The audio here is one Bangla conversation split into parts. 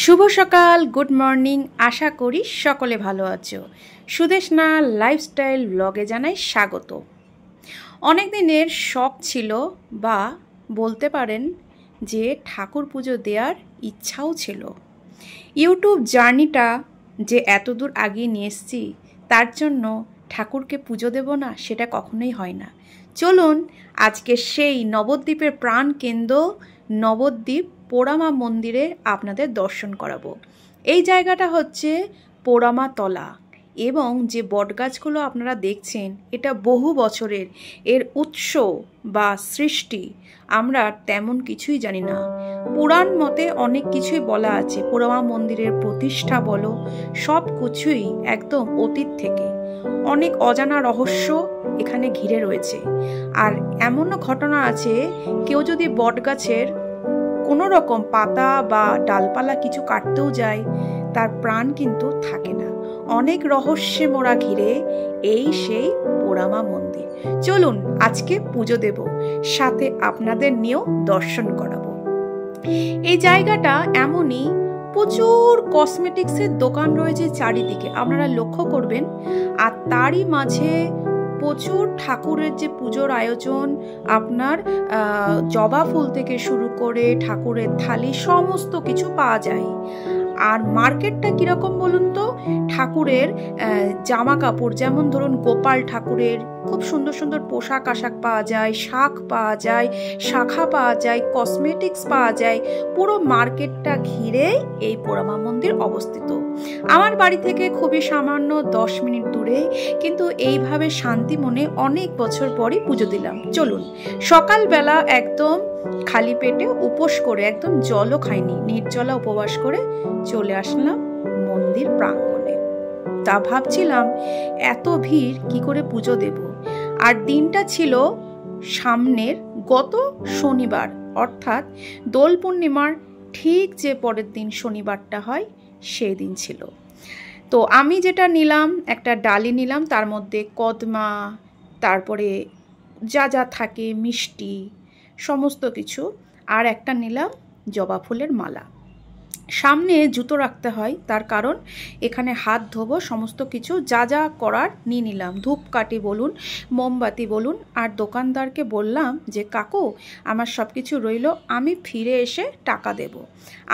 শুভ সকাল, গুড মর্নিং। আশা করি সকলে ভালো আছো। সুদেশনা লাইফস্টাইল ব্লগে জানাই স্বাগত। অনেক দিনের শখ ছিল, বা বলতে পারেন যে ঠাকুর পুজো দেওয়ার ইচ্ছাও ছিল। ইউটিউব জার্নিটা যে এত দূর আগিয়ে নিয়ে এসেছি, তার জন্য ঠাকুরকে পুজো দেব না, সেটা কখনোই হয় না। চলুন আজকে সেই নবদ্বীপের প্রাণ কেন্দ্র নবদ্বীপ পোড়ামা মন্দিরে আপনাদের দর্শন করাবো। এই জায়গাটা হচ্ছে পোড়ামা তলা, এবং যে বটগাছগুলো আপনারা দেখছেন এটা বহু বছরের। এর উৎস বা সৃষ্টি আমরা তেমন কিছুই জানি না। পুরাণ মতে অনেক কিছুই বলা আছে। পোড়ামা মন্দিরের প্রতিষ্ঠা বলো, সব কিছুই একদম অতীত থেকে। অনেক অজানা রহস্য এখানে ঘিরে রয়েছে। আর এমনও ঘটনা আছে, কেউ যদি বটগাছের কোনো রকম পাতা বা ডালপালা কিছু কাটতেও যায়, তার প্রাণ কিন্তু থাকে না। অনেক রহস্যে মোড়া ঘিরে এই সেই পোড়ামা মন্দির। চলুন আজকে পুজো দেব, সাথে আপনাদের নিয়েও দর্শন করাবো। এই জায়গাটা এমনই, প্রচুর কসমেটিক্সের দোকান রয়েছে চারিদিকে, আপনারা লক্ষ্য করবেন। আর তারই মাঝে প্রচুর ঠাকুরের যে পুজোর আয়োজন, আপনার জবা ফুল থেকে শুরু করে ঠাকুরের থালি সমস্ত কিছু পাওয়া যায়। আর মার্কেটটা কীরকম বলুন তো, ঠাকুরের জামা কাপড়, যেমন ধরুন গোপাল ঠাকুরের খুব সুন্দর সুন্দর পোশাক আশাক পাওয়া যায়, শাক পাওয়া যায়, শাখা পাওয়া যায়, কসমেটিক্স পাওয়া যায়। পুরো মার্কেটটা ঘিরে এই পোড়ামা মন্দির অবস্থিত। আমার বাড়ি থেকে খুবই সামান্য 10 মিনিট দূরে, কিন্তু এইভাবে শান্তি মনে অনেক বছর পরই পুজো দিলাম। চলুন, সকালবেলা একদম খালি পেটে উপোস করে, একদম জলও খাইনি, নির্জলা উপবাস করে চলে আসলাম মন্দির প্রাঙ্গণে। তা ভাবছিলাম এত ভিড় কি করে পুজো দেব। আর দিনটা ছিল সামনের গত শনিবার, অর্থাৎ দোল পূর্ণিমার ঠিক যে পরের দিন শনিবারটা হয়, সেই দিন ছিল। তো আমি যেটা নিলাম, একটা ডালি নিলাম, তার মধ্যে কদমা, তারপরে যা যা থাকে মিষ্টি সমস্ত কিছু, আর একটা নিলাম জবা ফুলের মালা। সামনে জুতো রাখতে হয়, তার কারণ এখানে হাত ধোবো, সমস্ত কিছু যা যা করার নিয়ে নিলাম। ধূপকাঠি বলুন, মোমবাতি বলুন। আর দোকানদারকে বললাম যে কাকু, আমার সব কিছু রইল, আমি ফিরে এসে টাকা দেব।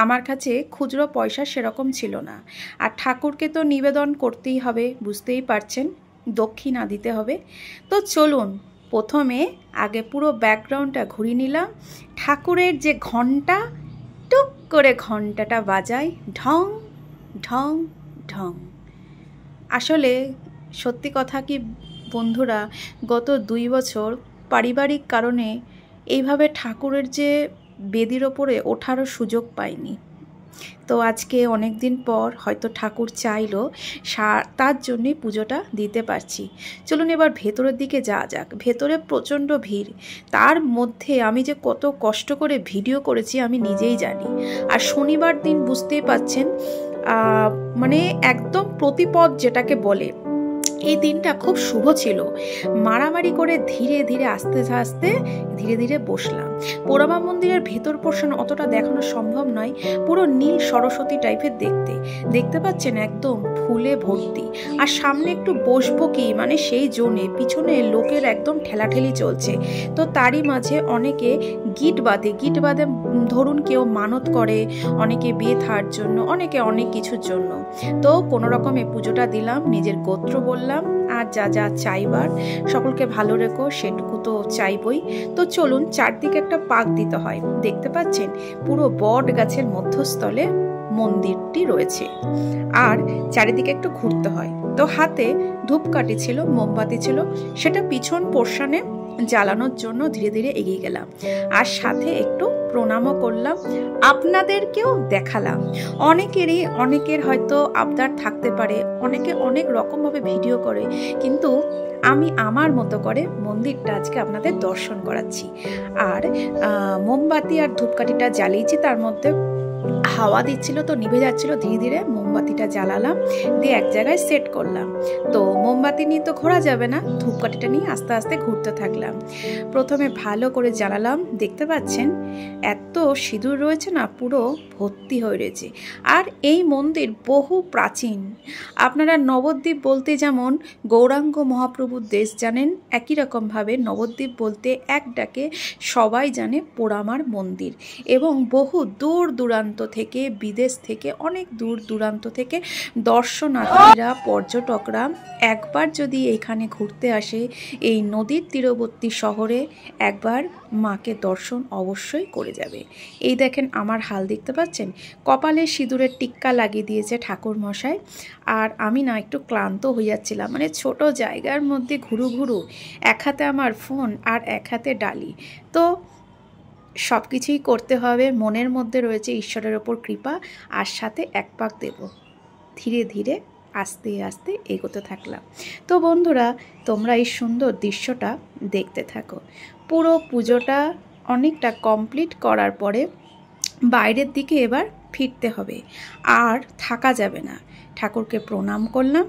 আমার কাছে খুচরো পয়সা সেরকম ছিল না। আর ঠাকুরকে তো নিবেদন করতেই হবে, বুঝতেই পারছেন, দক্ষিণা দিতে হবে। তো চলুন প্রথমে আগে পুরো ব্যাকগ্রাউন্ডটা ঘুরিয়ে নিলাম। ঠাকুরের যে ঘণ্টা, টুক করে ঘণ্টাটা বাজায়, ঢং ঢং ঢং। আসলে সত্যি কথা কি বন্ধুরা, গত 2 বছর পারিবারিক কারণে এইভাবে ঠাকুরের যে বেদির ওপরে ওঠারও সুযোগ পাইনি। তো আজকে অনেক দিন পর হয়তো ঠাকুর চাইলো, তার জন্যই পুজোটা দিতে পারছি। চলুন এবার ভেতরের দিকে যাওয়া যাক। ভেতরে প্রচণ্ড ভিড়, তার মধ্যে আমি যে কত কষ্ট করে ভিডিও করেছি আমি নিজেই জানি। আর শনিবার দিন বুঝতেই পাচ্ছেন, মানে একদম প্রতিপদ যেটাকে বলে, এই দিনটা খুব শুভ ছিল। মারামারি করে ধীরে ধীরে আস্তে আস্তে ধীরে ধীরে বসলাম। পোড়ামা মন্দিরের ভেতর পোর্শন অতটা দেখানো সম্ভব নয়, পুরো নীল সরস্বতী টাইপের দেখতে পাচ্ছেন, একদম ফুলে ভর্তি। আর সামনে একটু বসবো কি, মানে সেই জোনে পিছনে লোকের একদম ঠেলাঠেলি চলছে। তো তারই মাঝে অনেকে গিট বাঁধে, ধরুন কেউ মানত করে, অনেকে বিয়ে থার জন্য, অনেকে অনেক কিছুর জন্য। তো কোনো রকমে পুজোটা দিলাম, নিজের গোত্র বললাম, আর যা যা চাইবার, সকলকে ভালো রেখো সেটুকু তো চাইবই। তো চলুন, চারদিকে একটা পাক দিতে হয়। দেখতে পাচ্ছেন পুরো বট গাছের মধ্যস্থলে মন্দিরটি রয়েছে, আর চারিদিকে একটু ঘুরতে হয়। তো হাতে ধূপকাঠি ছিল, মোমবাতি ছিল, সেটা পিছন পোর্শনে জ্বালানোর জন্য ধীরে ধীরে এগিয়ে গেলাম। আর সাথে একটু প্রণামও করলাম, আপনাদেরকেও দেখালাম। অনেকের হয়তো আবদার থাকতে পারে, অনেকে অনেক রকমভাবে ভিডিও করে, কিন্তু আমি আমার মতো করে মন্দিরটা আজকে আপনাদের দর্শন করাচ্ছি। আর মোমবাতি আর ধূপকাঠিটা জ্বালিয়েছি, তার মধ্যে হাওয়া দিচ্ছিল তো নিভে যাচ্ছিল, ধীরে ধীরে মোমবাতিটা জ্বালালাম, দিয়ে এক জায়গায় সেট করলাম। তো মোমবাতি নিয়ে তো ঘোরা যাবে না, ধূপকাঠিটা নিয়ে আস্তে আস্তে ঘুরতে থাকলাম। প্রথমে ভালো করে জ্বালালাম, দেখতে পাচ্ছেন এত সিঁদুর রয়েছে না, পুরো ভর্তি হয়ে রয়েছে। আর এই মন্দির বহু প্রাচীন। আপনারা নবদ্বীপ বলতে যেমন গৌরাঙ্গ মহাপ্রভুর দেশ জানেন, একই রকমভাবে নবদ্বীপ বলতে এক ডাকে সবাই জানে পোড়ামার মন্দির। এবং বহু দূর দূরান্ত থেকে, বিদেশ থেকে, অনেক দূর দূরান্ত থেকে দর্শনার্থীরা, পর্যটকরা একবার যদি এখানে ঘুরতে আসে, এই নদীর তীরবর্তী শহরে একবার মাকে দর্শন অবশ্যই করে যাবে। এই দেখেন আমার হাল, দেখতে পাচ্ছেন কপালে সিঁদুরের টিক্কা লাগিয়ে দিয়েছে ঠাকুর মশাই। আর আমি না একটু ক্লান্ত হয়ে যাচ্ছিলাম, মানে ছোট জায়গার মধ্যে ঘুরু ঘুরু, এক হাতে আমার ফোন আর এক হাতে ডালি, তো সব কিছুই করতে হবে। মনের মধ্যে রয়েছে ঈশ্বরের ওপর কৃপা, আর সাথে এক পাক দেব। ধীরে ধীরে আস্তে আস্তে এগোতে থাকলাম। তো বন্ধুরা, তোমরা এই সুন্দর দৃশ্যটা দেখতে থাকো। পুরো পুজোটা অনেকটা কমপ্লিট করার পরে বাইরের দিকে এবার ফিরতে হবে, আর থাকা যাবে না। ঠাকুরকে প্রণাম করলাম,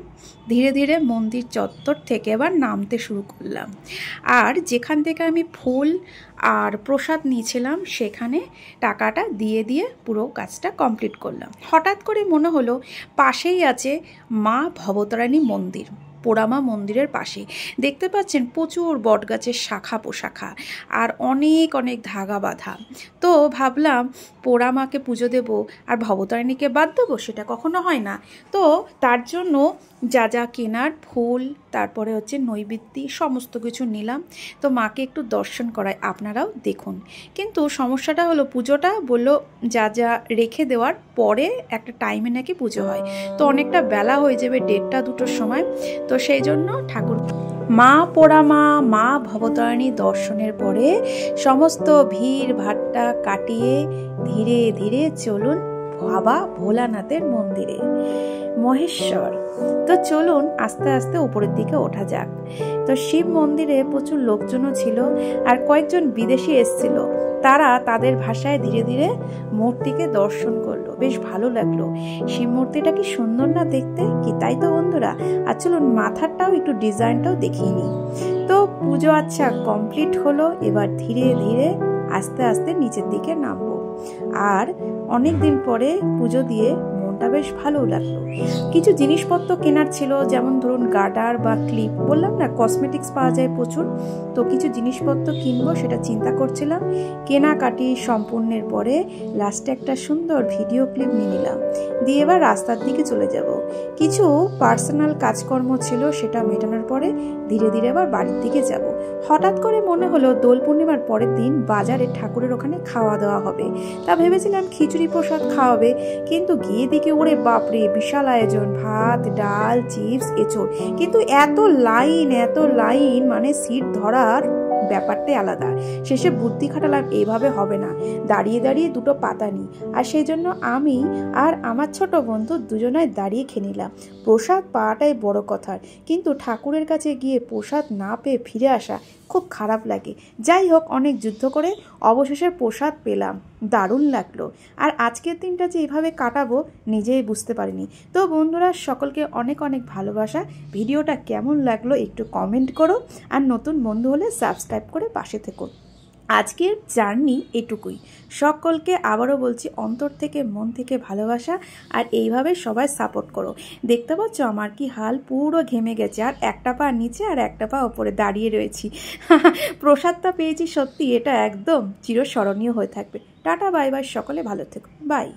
ধীরে ধীরে মন্দির চত্বর থেকে এবার নামতে শুরু করলাম। আর যেখান থেকে আমি ফুল আর প্রসাদ নিয়েছিলাম সেখানে টাকাটা দিয়ে দিয়ে পুরো কাজটা কমপ্লিট করলাম। হঠাৎ করে মনে হলো পাশেই আছে মা ভবতারিণী মন্দির, পোড়ামা মন্দিরের পাশে। দেখতে পাচ্ছেন প্রচুর বটগাছের শাখা পোশাখা আর অনেক অনেক ধাগা বাঁধা। তো ভাবলাম পোড়ামাকে পুজো দেব আর ভবতারিণীকে বাদ দেবো, সেটা কখনো হয় না। তো তার জন্য যা যা কেনার, ফুল, তারপরে হচ্ছে নৈবেদ্য, সমস্ত কিছু নিলাম। তো মাকে একটু দর্শন করায়, আপনারাও দেখুন। কিন্তু সমস্যাটা হলো পুজোটা বললো যা যা রেখে দেওয়ার পরে একটা টাইমে নাকি পুজো হয়, তো অনেকটা বেলা হয়ে যাবে, 1:30-2টোর সময়। তো সেই জন্য ঠাকুর মা পোড়ামা, মা ভবতারিণী দর্শনের পরে সমস্ত ভিড় ভাট্টা কাটিয়ে ধীরে ধীরে চলুন বাবা ভোলানাথের মন্দিরে, মহেশ্বর। তো চলুন আস্তে আস্তে উপরের দিকে ওঠা যাক। তো শিব মন্দিরে প্রচুর লোকজনও ছিল, আর কয়েকজন বিদেশি এসেছিল, তারা তাদের ভাষায় ধীরে ধীরে মূর্তিকে দর্শন করলো। বেশ ভালো লাগলো। শিব মূর্তিটা কি সুন্দর না দেখতে, কি তাই তো বন্ধুরা? আর চলুন মাথাটাও একটু ডিজাইনটাও দেখিয়ে নিই। তো পুজো আচ্ছা কমপ্লিট হলো, এবার ধীরে ধীরে আস্তে আস্তে নিচের দিকে নামবো। আর অনেক দিন পরে পুজো দিয়ে মনটা বেশ ভালো লাগলো। কিছু জিনিসপত্র কেনার ছিল, যেমন ধরুন গার্ডার বা ক্লিপ, বললাম না কসমেটিক্স পাওয়া যায় প্রচুর, তো কিছু জিনিসপত্র কিনবো সেটা চিন্তা করছিলাম। কেনাকাটি সম্পূর্ণের পরে লাস্টে একটা সুন্দর ভিডিও ক্লিপ নিয়ে নিলাম, দিয়ে এবার রাস্তার দিকে চলে যাব। কিছু পার্সোনাল কাজকর্ম ছিল, সেটা মেটানোর পরে ধীরে ধীরে আবার বাড়ির দিকে যাব। হঠাৎ করে মনে হলো দোল পূর্ণিমার পরের দিন বাজারে ঠাকুরের ওখানে খাওয়া দাওয়া হবে। তা ভেবেছিলাম খিচুড়ি প্রসাদ খাওয়াবে, কিন্তু গিয়ে দেখি ওরে বাপরে বিশাল আয়োজন, ভাত, ডাল, চিপস, এঁচড়। কিন্তু এত লাইন, মানে সিট ধরার ব্যাপারটাই আলাদা। শেষে বুদ্ধি খাটালাম এইভাবে হবে না, দাঁড়িয়ে দাঁড়িয়ে দুটো পাতা নিই। আর সেই জন্য আমি আর আমার ছোট বন্ধু দুজনায় দাঁড়িয়ে খেয়ে নিলাম। প্রসাদ পাওয়াটাই বড় কথা, কিন্তু ঠাকুরের কাছে গিয়ে প্রসাদ না পেয়ে ফিরে আসা খুব খারাপ লাগে। যাই হোক, অনেক যুদ্ধ করে অবশেষে প্রসাদ পেলাম, দারুণ লাগলো। আর আজকের দিনটা যে এইভাবে কাটাবো নিজেই বুঝতে পারিনি। তো বন্ধুরা, সকলকে অনেক অনেক ভালোবাসা। ভিডিওটা কেমন লাগলো একটু কমেন্ট করো, আর নতুন বন্ধু হলে সাবস্ক্রাইব করে পাশে থেকো। আজকের জার্নি এটুকুই। সকলকে আবারও বলছি অন্তর থেকে মন থেকে ভালোবাসা, আর এইভাবে সবাই সাপোর্ট করো। দেখতে পাচ্ছ আমার কি হাল, পুরো ঘেমে গেছে, আর একটা পা নিচে আর একটা পা ওপরে দাঁড়িয়ে রয়েছি। প্রসাদটা পেয়েছি, সত্যি এটা একদম চিরস্মরণীয় হয়ে থাকবে। টাটা বাই বাই, সকলে ভালো থেকো, বাই।